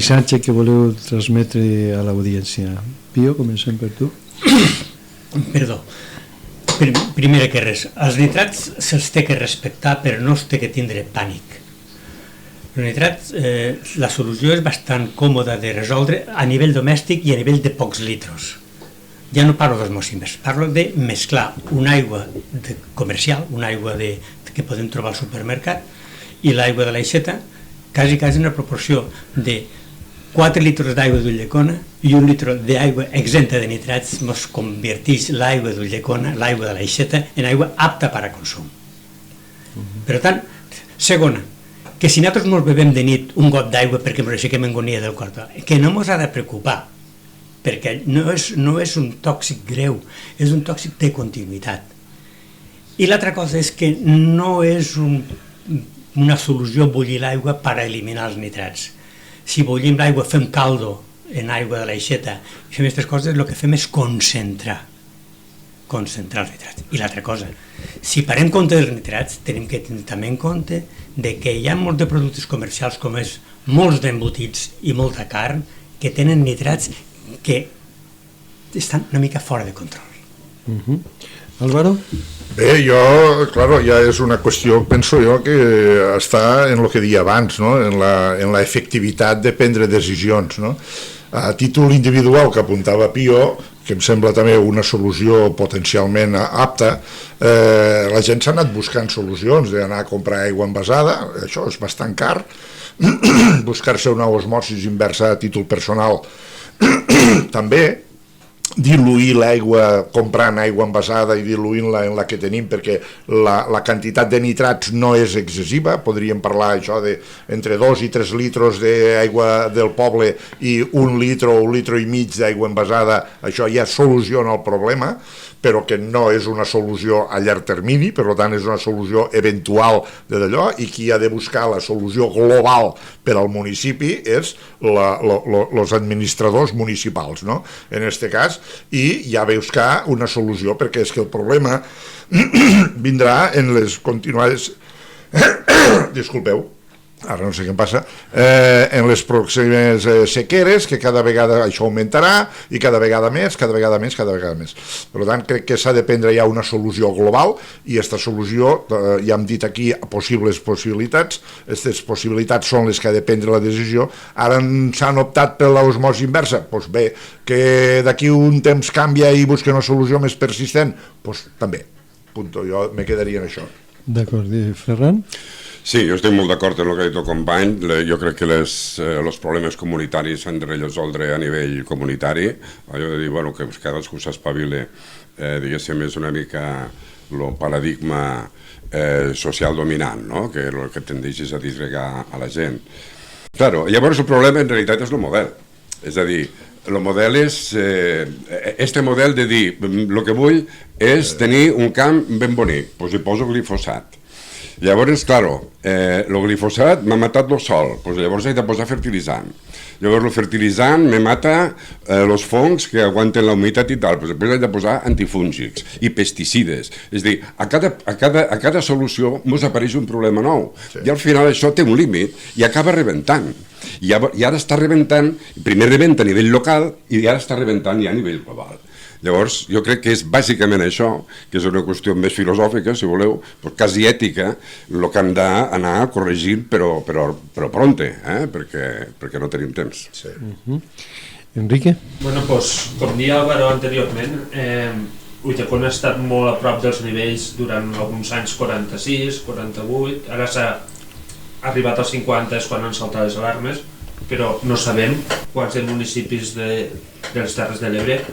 missatge que voleu transmetre a l'audiència. Pio, comencem per tu. Perdó. Primera que res, els nitrats se'ls té que respectar, però no es té que tindre pànic. Els nitrats, la solució és bastant còmoda de resoldre a nivell domèstic i a nivell de pocs litros. Ja no parlo d'osmòsimes, parlo de mesclar una aigua comercial, una aigua que podem trobar al supermercat, i l'aigua de l'aixeta, quasi en una proporció de 4 litres d'aigua d'Ulldecona i 1 litre d'aigua exempta de nitrats ens converteix l'aigua d'Ulldecona, l'aigua de l'aixeta, en aigua apta per a consum. Per tant, segona, que si nosaltres ens bevem de nit un got d'aigua perquè ens aixequem en agonia del cor, que no ens ha de preocupar, perquè no és un tòxic greu, és un tòxic de continuïtat. I l'altra cosa és que no és una solució bullir l'aigua per eliminar els nitrats. Si bullim l'aigua, fem caldo en aigua de l'aixeta i fem aquestes coses, el que fem és concentrar els nitrats. I l'altra cosa, si parem compte dels nitrats, tenim que tenir també en compte de que hi ha molts de productes comercials, com és molts d'embotits i molta carn, que tenen nitrats que estan una mica fora de control. Álvaro? Bé, claro, ja és una qüestió, penso jo, que està en el que deia abans, no? en la efectivitat de prendre decisions. No? A títol individual, que apuntava Pio, que em sembla també una solució potencialment apta, la gent s'ha anat buscant solucions d'anar a comprar aigua envasada, això és bastant car, buscar-se una osmosis inversa a títol personal també, diluir l'aigua, comprant aigua envasada i diluint-la en la que tenim, perquè la quantitat de nitrats no és excessiva, podríem parlar això de entre 2 i 3 litres d'aigua del poble i 1 litre o 1 litre i mig d'aigua envasada, això ja soluciona el problema, però que no és una solució a llarg termini, per tant és una solució eventual d'allò, i qui ha de buscar la solució global per al municipi és els administradors municipals, no? En aquest cas, i ja ve buscar una solució, perquè és que el problema vindrà en les continuades disculpeu, ara no sé què em passa, en les pròximes sequeres, que cada vegada això augmentarà, i cada vegada més. Per tant, crec que s'ha de prendre ja una solució global, i aquesta solució, ja hem dit aquí possibilitats, aquestes possibilitats són les que ha de prendre la decisió. Ara s'han optat per l'osmosi inversa, doncs bé, que d'aquí un temps canvia i busca una solució més persistent, doncs també, punto, jo me quedaria en això. D'acord, Ferran? Sí, jo estic molt d'acord amb el que ha dit el company. Jo crec que els problemes comunitaris s'han de resoldre a nivell comunitari. Allò de dir, bueno, que cadascú s'espavile, diguéssim, és una mica el paradigma social dominant, no? Que el que tendeix és a disgregar a la gent. Claro, llavors el problema en realitat és el model. És a dir, el model és este model de dir, el que vull és tenir un camp ben bonic, doncs hi poso glifosat. Llavors, claro, el glifosat m'ha matat el sol, llavors he de posar fertilitzant. Llavors el fertilitzant me mata els fongs que aguanten la humitat i tal, després he de posar antifúngics i pesticides. És a dir, a cada solució ens apareix un problema nou, i al final això té un límit i acaba rebentant. I ara està rebentant, primer rebenta a nivell local i ara està rebentant ja a nivell global. Llavors, jo crec que és bàsicament això, que és una qüestió més filosòfica, si voleu, quasi ètica, el que hem d'anar corregint, però pronte, perquè no tenim temps. Enrique? Bueno, com deia Álvaro anteriorment, Ulldecona ha estat molt a prop dels nivells durant alguns anys 46, 48, ara s'ha arribat als 50, és quan han saltat les alarmes, però no sabem quants municipis de les Terres de l'Ebre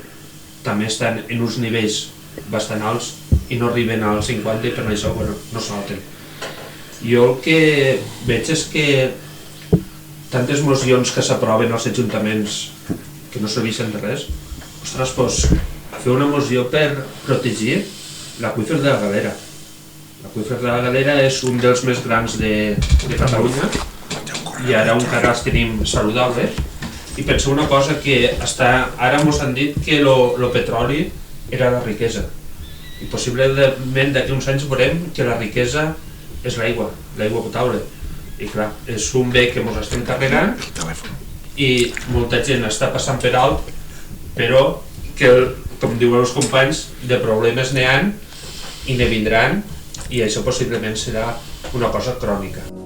també estan en uns nivells bastant alts i no arriben als 50 i per això no salten. Jo el que veig és que tantes mocions que s'aproven als ajuntaments que no serveixen de res, ostres, fer una moció per protegir l'aqüífer de la Galera. L'aqüífer de la Galera és un dels més grans de Catalunya i ara encara els tenim saludables. I penseu una cosa, que ara ens han dit que el petroli era la riquesa. I possiblement d'aquí uns anys veurem que la riquesa és l'aigua potable. I clar, és un bé que ens estem carregant i molta gent està passant per alt, però que, com diuen els companys, de problemes n'hi ha i ne vindran, i això possiblement serà una cosa crònica.